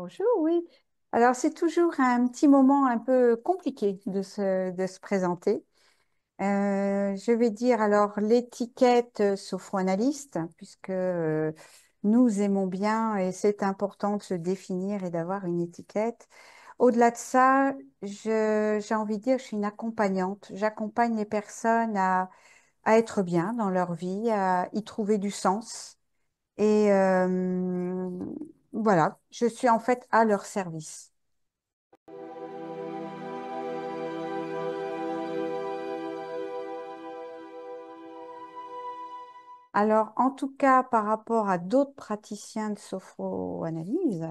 Bonjour, oui. Alors, c'est toujours un petit moment un peu compliqué de se présenter. Je vais dire alors l'étiquette sophroanalyste, puisque nous aimons bien et c'est important de se définir et d'avoir une étiquette. Au-delà de ça, j'ai envie de dire, je suis une accompagnante. J'accompagne les personnes à être bien dans leur vie, à y trouver du sens. Et voilà, je suis en fait à leur service. Alors, en tout cas, par rapport à d'autres praticiens de sophroanalyse,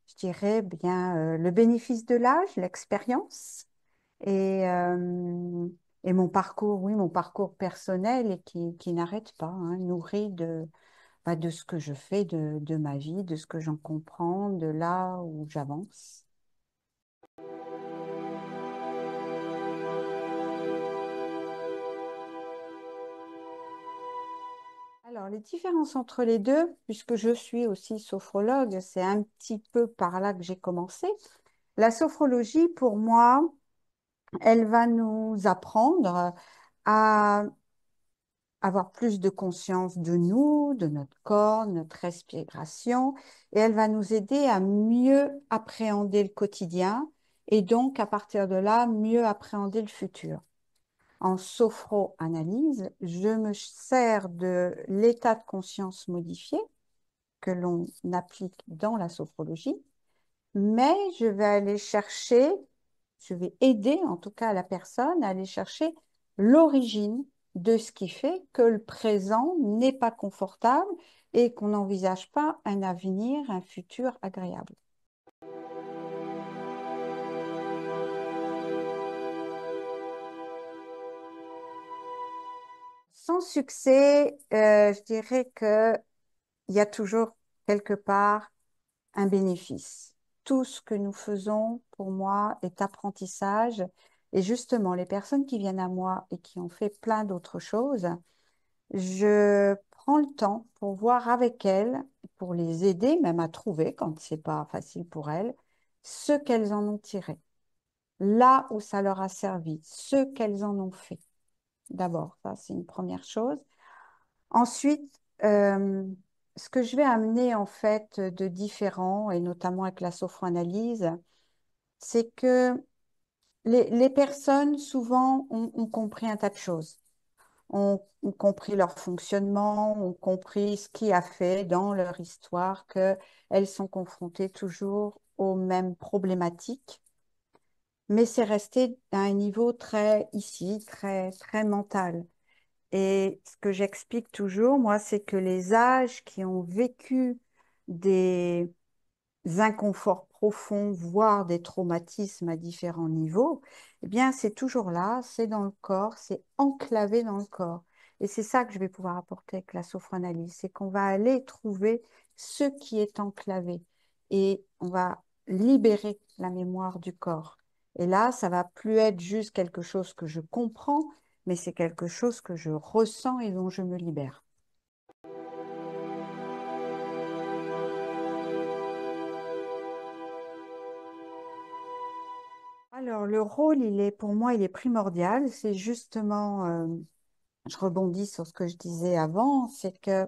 je dirais bien le bénéfice de l'âge, l'expérience et, euh, et mon parcours, oui, mon parcours personnel et qui n'arrête pas, hein, nourri de ce que je fais, de ma vie, de ce que j'en comprends, de là où j'avance. Alors, les différences entre les deux, puisque je suis aussi sophrologue, c'est un petit peu par là que j'ai commencé. La sophrologie, pour moi, elle va nous apprendre à avoir plus de conscience de nous, de notre corps, notre respiration, et elle va nous aider à mieux appréhender le quotidien et donc, à partir de là, mieux appréhender le futur. En sophroanalyse, je me sers de l'état de conscience modifié que l'on applique dans la sophrologie, mais je vais aller chercher, je vais aider en tout cas la personne à aller chercher l'origine de ce qui fait que le présent n'est pas confortable et qu'on n'envisage pas un avenir, un futur agréable. Sans succès, je dirais qu'il y a toujours quelque part un bénéfice. Tout ce que nous faisons, pour moi, est apprentissage. Et justement, les personnes qui viennent à moi et qui ont fait plein d'autres choses, je prends le temps pour voir avec elles, pour les aider même à trouver, quand c'est pas facile pour elles, ce qu'elles en ont tiré, là où ça leur a servi, ce qu'elles en ont fait. D'abord, ça, c'est une première chose. Ensuite, ce que je vais amener en fait de différent, et notamment avec la sophroanalyse, c'est que les personnes souvent ont compris un tas de choses, ont compris leur fonctionnement, ont compris ce qui a fait dans leur histoire qu'elles sont confrontées toujours aux mêmes problématiques, mais c'est resté à un niveau très ici, très, très mental. Et ce que j'explique toujours, moi, c'est que les âges qui ont vécu des inconforts profonds, voire des traumatismes à différents niveaux, eh bien, c'est toujours là, c'est dans le corps, c'est enclavé dans le corps. Et c'est ça que je vais pouvoir apporter avec la sophranalyse, c'est qu'on va aller trouver ce qui est enclavé et on va libérer la mémoire du corps. Et là, ça va plus être juste quelque chose que je comprends, mais c'est quelque chose que je ressens et dont je me libère. Alors, le rôle, pour moi, il est primordial. C'est justement, je rebondis sur ce que je disais avant, c'est que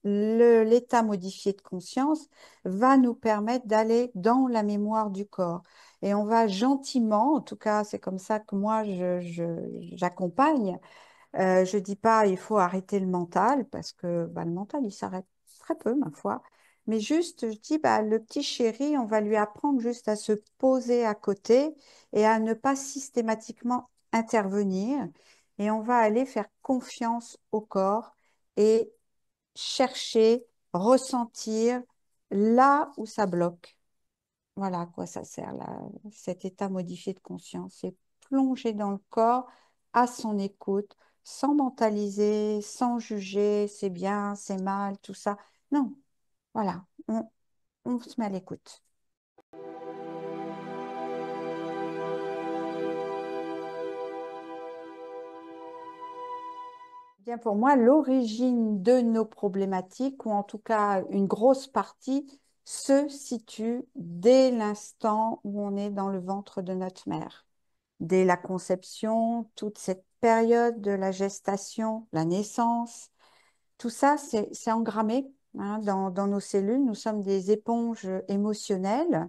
l'état modifié de conscience va nous permettre d'aller dans la mémoire du corps. Et on va gentiment, en tout cas, c'est comme ça que moi, j'accompagne. Je dis pas il faut arrêter le mental parce que bah, le mental il s'arrête très peu ma foi. Mais juste je dis bah, le petit chéri on va lui apprendre juste à se poser à côté et à ne pas systématiquement intervenir et on va aller faire confiance au corps et chercher, ressentir là où ça bloque. Voilà à quoi ça sert, là, cet état modifié de conscience. C'est plonger dans le corps à son écoute, sans mentaliser, sans juger, c'est bien, c'est mal, tout ça. Non, voilà, on se met à l'écoute. Bien, pour moi, l'origine de nos problématiques, ou en tout cas une grosse partie, se situe dès l'instant où on est dans le ventre de notre mère. Dès la conception, toute cette période de la gestation, la naissance, tout ça, c'est engrammé hein, dans nos cellules. Nous sommes des éponges émotionnelles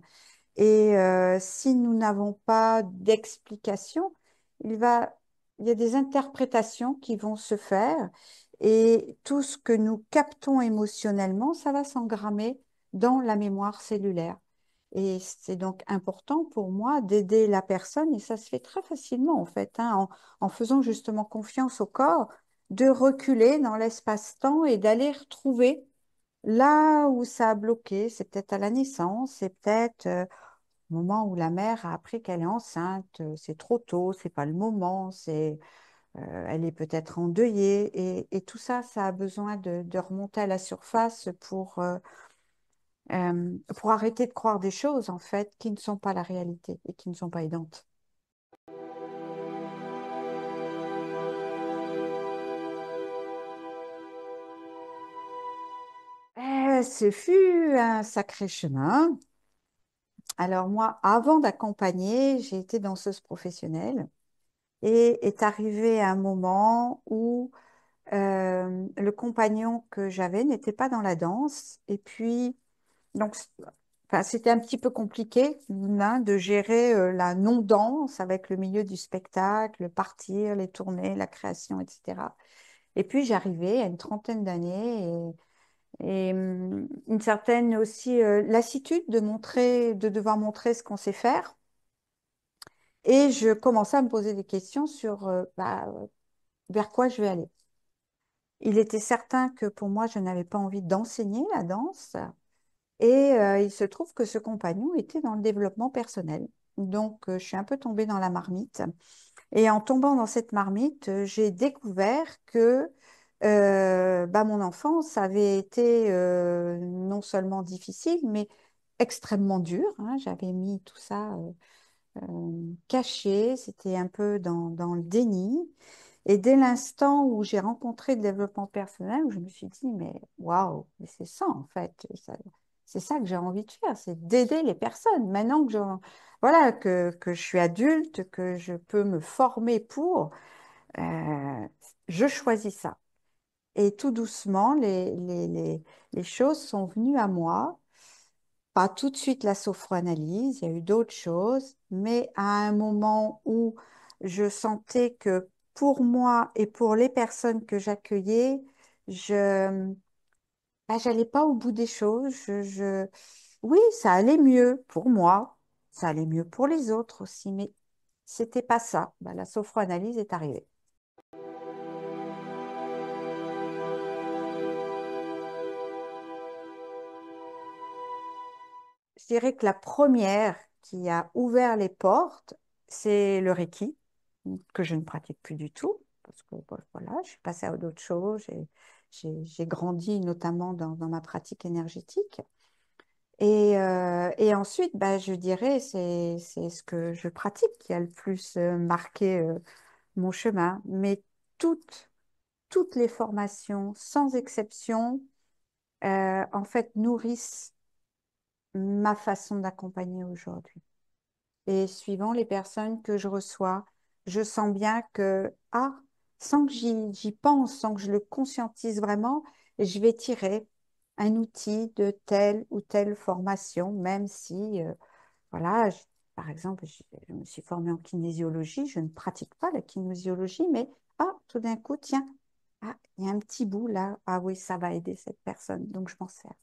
et si nous n'avons pas d'explication, il y a des interprétations qui vont se faire et tout ce que nous captons émotionnellement, ça va s'engrammer dans la mémoire cellulaire. Et c'est donc important pour moi d'aider la personne, et ça se fait très facilement en fait, hein, en faisant justement confiance au corps, de reculer dans l'espace-temps et d'aller retrouver là où ça a bloqué. C'est peut-être à la naissance, c'est peut-être au moment où la mère a appris qu'elle est enceinte, c'est trop tôt, c'est pas le moment, elle est peut-être endeuillée, et tout ça, ça a besoin de remonter à la surface pour arrêter de croire des choses, en fait, qui ne sont pas la réalité et qui ne sont pas aidantes. Ce fut un sacré chemin. Alors moi, avant d'accompagner, j'ai été danseuse professionnelle et est arrivé un moment où le compagnon que j'avais n'était pas dans la danse. Et puis, donc, enfin, c'était un petit peu compliqué hein, de gérer la non-danse avec le milieu du spectacle, partir, les tournées, la création, etc. Et puis, j'arrivais à une trentaine d'années et une certaine aussi lassitude de devoir montrer ce qu'on sait faire. Et je commençais à me poser des questions sur vers quoi je vais aller. Il était certain que pour moi, je n'avais pas envie d'enseigner la danse. Et il se trouve que ce compagnon était dans le développement personnel. Donc, je suis un peu tombée dans la marmite. Et en tombant dans cette marmite, j'ai découvert que mon enfance avait été non seulement difficile, mais extrêmement dure, hein. J'avais mis tout ça caché, c'était un peu dans le déni. Et dès l'instant où j'ai rencontré le développement personnel, je me suis dit, mais waouh, mais c'est ça en fait. C'est ça que j'ai envie de faire, c'est d'aider les personnes. Maintenant voilà, que je suis adulte, que je peux me former je choisis ça. Et tout doucement, les choses sont venues à moi. Pas tout de suite la sophroanalyse, il y a eu d'autres choses, mais à un moment où je sentais que pour moi et pour les personnes que j'accueillais, je j'allais pas au bout des choses. Oui, ça allait mieux pour moi, ça allait mieux pour les autres aussi, mais c'était pas ça. La sophroanalyse est arrivée. Je dirais que la première qui a ouvert les portes, c'est le Reiki, que je ne pratique plus du tout, parce que voilà, je suis passée à d'autres choses, j'ai grandi notamment dans ma pratique énergétique. Et ensuite, je dirais, c'est ce que je pratique qui a le plus marqué mon chemin. Mais toutes les formations, sans exception, en fait, nourrissent ma façon d'accompagner aujourd'hui. Et suivant les personnes que je reçois, je sens bien que, sans que j'y pense, sans que je le conscientise vraiment, je vais tirer un outil de telle ou telle formation, même si, voilà, par exemple, je me suis formée en kinésiologie, je ne pratique pas la kinésiologie, mais, tout d'un coup, tiens, il y a un petit bout là, oui, ça va aider cette personne, donc je m'en sers.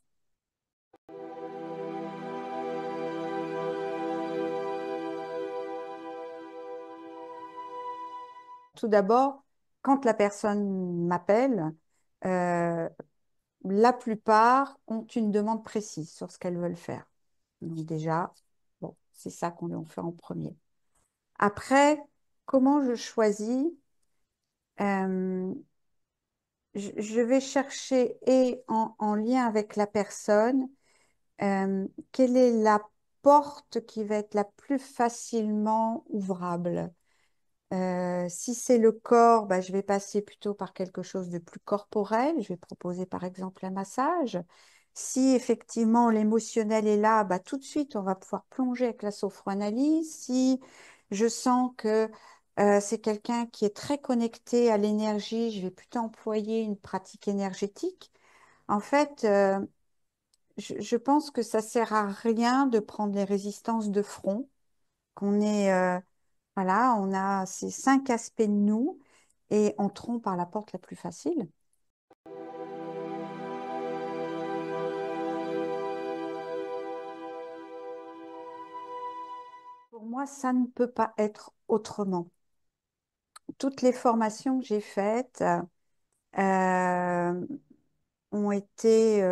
Tout d'abord, quand la personne m'appelle, euh, la plupart ont une demande précise sur ce qu'elles veulent faire. Donc déjà, bon, c'est ça qu'on fait en premier. Après, comment je choisis? Euh, je vais chercher et en lien avec la personne, quelle est la porte qui va être la plus facilement ouvrable. Si c'est le corps, je vais passer plutôt par quelque chose de plus corporel. Je vais proposer par exemple un massage. Si effectivement l'émotionnel est là, bah, tout de suite, on va pouvoir plonger avec la sophroanalyse. Si je sens que c'est quelqu'un qui est très connecté à l'énergie, je vais plutôt employer une pratique énergétique. En fait, je pense que ça sert à rien de prendre les résistances de front, qu'on est, voilà, on a ces 5 aspects de nous et entrons par la porte la plus facile. Pour moi, ça ne peut pas être autrement. Toutes les formations que j'ai faites ont été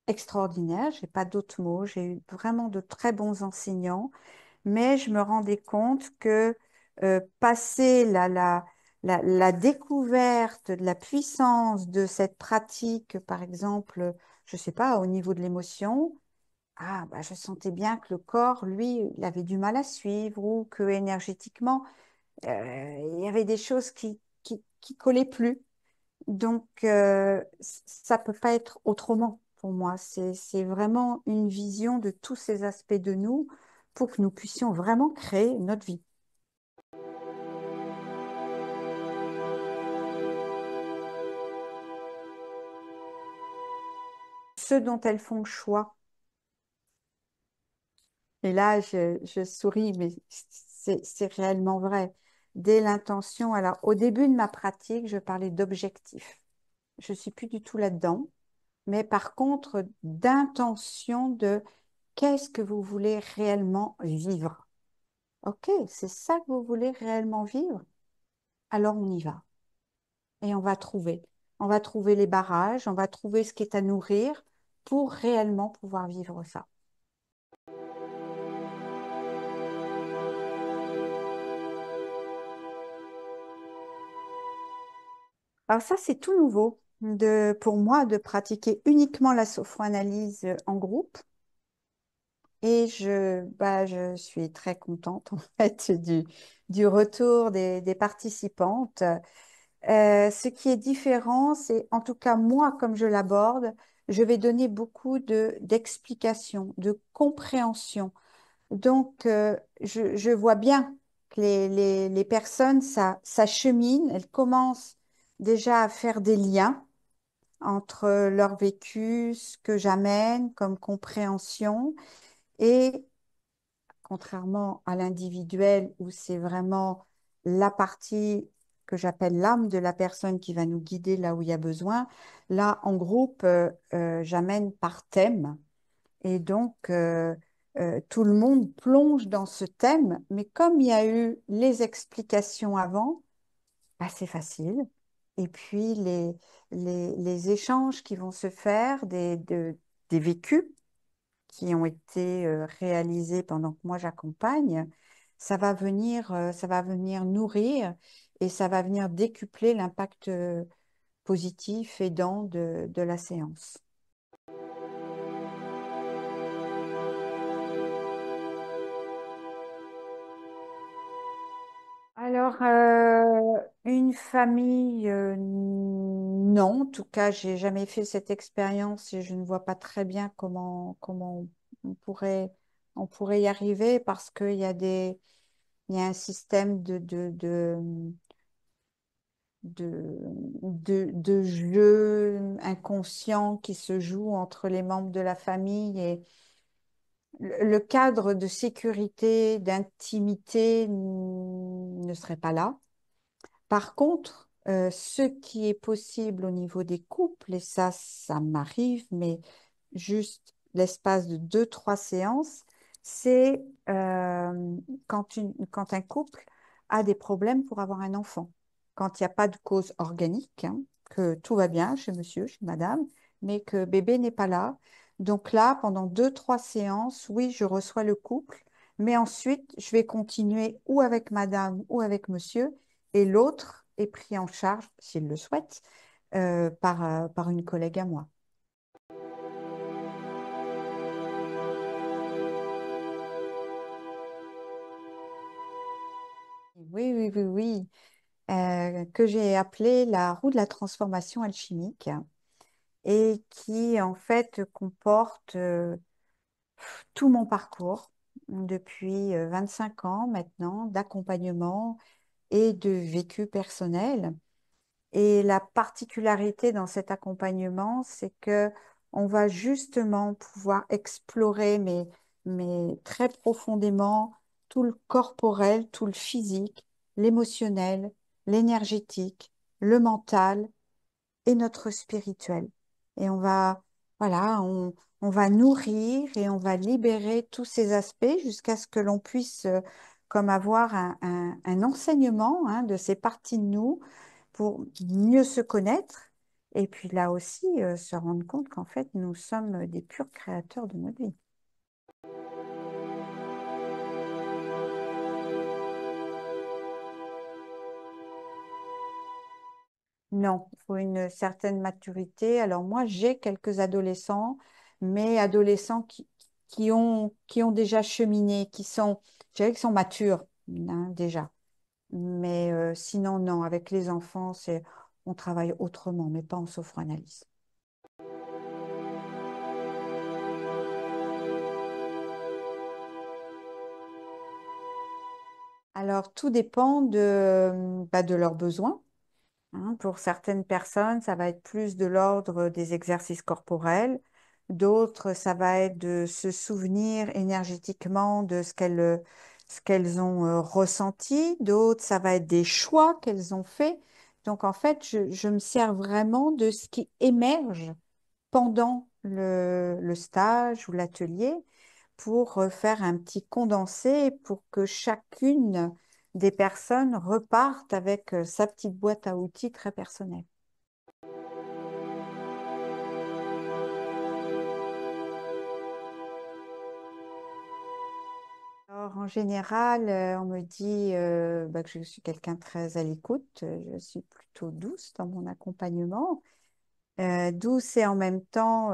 extraordinaires. J'ai pas d'autres mots. J'ai eu vraiment de très bons enseignants, mais je me rendais compte que passer la découverte de la puissance de cette pratique, par exemple, je sais pas, au niveau de l'émotion, ah, bah, je sentais bien que le corps, lui, il avait du mal à suivre ou que énergétiquement, il y avait des choses qui collaient plus. Donc, ça peut pas être autrement pour moi. C'est vraiment une vision de tous ces aspects de nous pour que nous puissions vraiment créer notre vie. Ce dont elles font le choix. Et là, je souris, mais c'est réellement vrai. Dès l'intention, alors au début de ma pratique, je parlais d'objectif. Je suis plus du tout là-dedans. Mais par contre, d'intention de qu'est-ce que vous voulez réellement vivre. Ok, c'est ça que vous voulez réellement vivre? Alors on y va. Et on va trouver. On va trouver les barrages, on va trouver ce qui est à nourrir pour réellement pouvoir vivre ça. Alors ça, c'est tout nouveau pour moi de pratiquer uniquement la sophroanalyse en groupe. Et je suis très contente en fait du retour des participantes. Ce qui est différent, c'est en tout cas moi, comme je l'aborde, je vais donner beaucoup d'explications, de compréhension. Donc, je vois bien que les personnes, ça chemine, elles commencent déjà à faire des liens entre leur vécu, ce que j'amène comme compréhension, et contrairement à l'individuel où c'est vraiment la partie que j'appelle l'âme de la personne qui va nous guider là où il y a besoin, là, en groupe, j'amène par thème. Et donc, tout le monde plonge dans ce thème, mais comme il y a eu les explications avant, bah, c'est facile. Et puis, les échanges qui vont se faire, des vécus qui ont été réalisés pendant que moi j'accompagne, ça va venir nourrir et ça va venir décupler l'impact positif aidant de la séance. Alors, une famille, non. En tout cas, j'ai jamais fait cette expérience et je ne vois pas très bien comment on pourrait, on pourrait y arriver parce qu'il y a il y a un système de jeu inconscient qui se joue entre les membres de la famille et le cadre de sécurité, d'intimité ne serait pas là. Par contre, ce qui est possible au niveau des couples, et ça m'arrive, mais juste l'espace de 2, 3 séances, c'est quand un couple a des problèmes pour avoir un enfant. Quand il n'y a pas de cause organique, hein, que tout va bien chez monsieur, chez madame, mais que bébé n'est pas là. Donc là, pendant 2, 3 séances, oui, je reçois le couple, mais ensuite, je vais continuer ou avec madame ou avec monsieur et l'autre est pris en charge, s'il le souhaite, par une collègue à moi. Oui, oui, oui, oui. Que j'ai appelé la roue de la transformation alchimique. et qui en fait comporte tout mon parcours depuis 25 ans maintenant d'accompagnement et de vécu personnel. Et la particularité dans cet accompagnement, c'est que on va justement pouvoir explorer, mais très profondément, tout le corporel, tout le physique, l'émotionnel, l'énergétique, le mental et notre spirituel. Et voilà, on va nourrir et on va libérer tous ces aspects jusqu'à ce que l'on puisse comme avoir un enseignement hein, de ces parties de nous pour mieux se connaître et puis là aussi se rendre compte qu'en fait nous sommes des purs créateurs de notre vie. Non, il faut une certaine maturité. Alors moi, j'ai quelques adolescents, mais adolescents qui ont déjà cheminé, je dirais qu'ils sont matures hein, déjà. Mais sinon, non, avec les enfants, on travaille autrement, mais pas en sophroanalyse. Alors, tout dépend de leurs besoins. Hein. Pour certaines personnes, ça va être plus de l'ordre des exercices corporels. D'autres, ça va être de se souvenir énergétiquement de ce qu'elles ont ressenti. D'autres, ça va être des choix qu'elles ont faits. Donc, en fait, je me sers vraiment de ce qui émerge pendant le stage ou l'atelier pour faire un petit condensé pour que chacune des personnes reparte avec sa petite boîte à outils très personnelle. Alors, en général, on me dit que je suis quelqu'un de très à l'écoute. Je suis plutôt douce dans mon accompagnement. Douce et en même temps,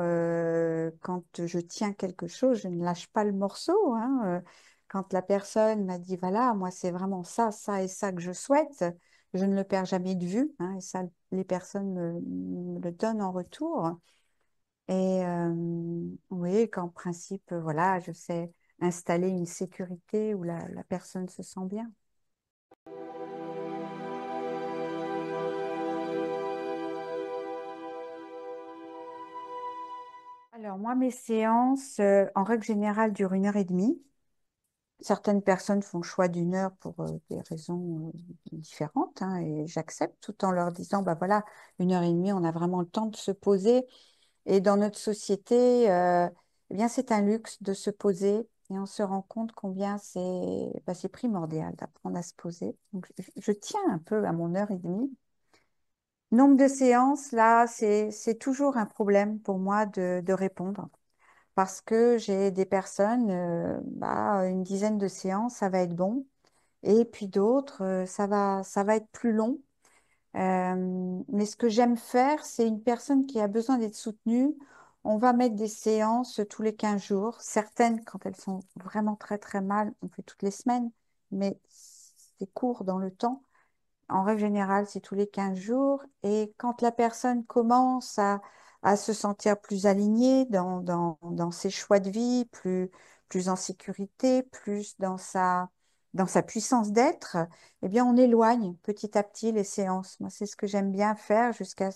quand je tiens quelque chose, je ne lâche pas le morceau, hein. Quand la personne m'a dit, voilà, moi, c'est vraiment ça, ça et ça que je souhaite, je ne le perds jamais de vue, hein, et ça, les personnes me le donnent en retour. Et oui, qu'en principe, voilà, je sais installer une sécurité où la personne se sent bien. Alors, moi, mes séances, en règle générale, durent 1 heure et demie. Certaines personnes font le choix d'1 heure pour des raisons différentes, hein, et j'accepte tout en leur disant, bah voilà, 1 heure et demie, on a vraiment le temps de se poser. Et dans notre société, eh bien, c'est un luxe de se poser et on se rend compte combien c'est primordial d'apprendre à se poser. Donc, je tiens un peu à mon 1 heure et demie. Nombre de séances, là, c'est toujours un problème pour moi de répondre parce que j'ai des personnes, une dizaine de séances, ça va être bon. Et puis d'autres, ça va être plus long. Mais ce que j'aime faire, c'est une personne qui a besoin d'être soutenue. On va mettre des séances tous les 15 jours. Certaines, quand elles sont vraiment très très mal, on fait toutes les semaines, mais c'est court dans le temps. En règle générale, c'est tous les 15 jours. Et quand la personne commence à se sentir plus alignée dans ses choix de vie, plus en sécurité, plus dans sa puissance d'être, eh bien, on éloigne petit à petit les séances. Moi, c'est ce que j'aime bien faire jusqu'à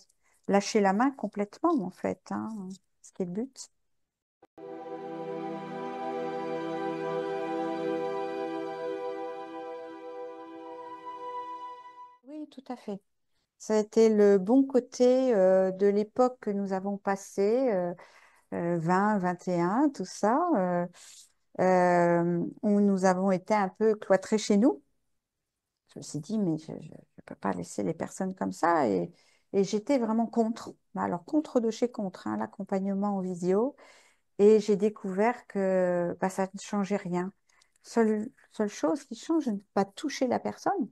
lâcher la main complètement, en fait, hein, ce qui est le but. Oui, tout à fait. Ça a été le bon côté de l'époque que nous avons passée. 20, 21, tout ça, où nous avons été un peu cloîtrés chez nous. Je me suis dit, mais je ne peux pas laisser les personnes comme ça. Et j'étais vraiment contre. Alors, contre de chez contre, hein, l'accompagnement en visio. Et j'ai découvert que bah, ça ne changeait rien. Seule chose qui change, je ne peux pas toucher la personne.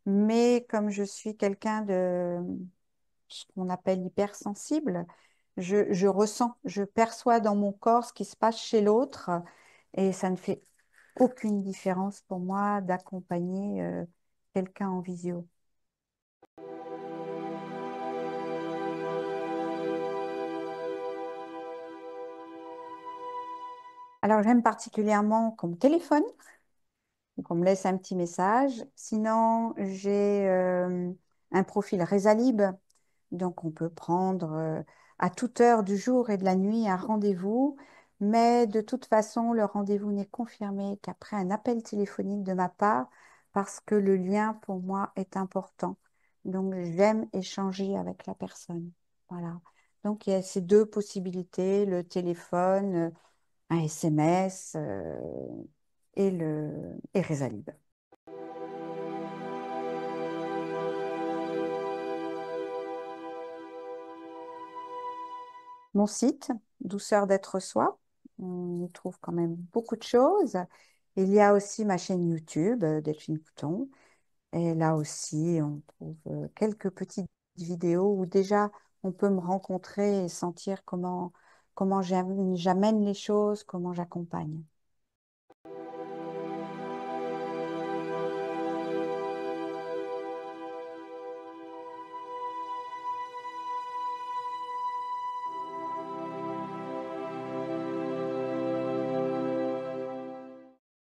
Mais comme je suis quelqu'un de ce qu'on appelle hypersensible. Je ressens, je perçois dans mon corps ce qui se passe chez l'autre et ça ne fait aucune différence pour moi d'accompagner quelqu'un en visio. Alors, j'aime particulièrement qu'on me téléphone, qu'on me laisse un petit message. Sinon, j'ai un profil Résalib. Donc, on peut prendre à toute heure du jour et de la nuit un rendez-vous. Mais de toute façon, le rendez-vous n'est confirmé qu'après un appel téléphonique de ma part parce que le lien, pour moi, est important. Donc, j'aime échanger avec la personne. Voilà. Donc, il y a ces deux possibilités, le téléphone, un SMS et Résalib. Mon site, Douceur d'être soi, on y trouve quand même beaucoup de choses. Il y a aussi ma chaîne YouTube, Delphine Couton. Et là aussi, on trouve quelques petites vidéos où déjà on peut me rencontrer et sentir comment j'amène les choses, comment j'accompagne.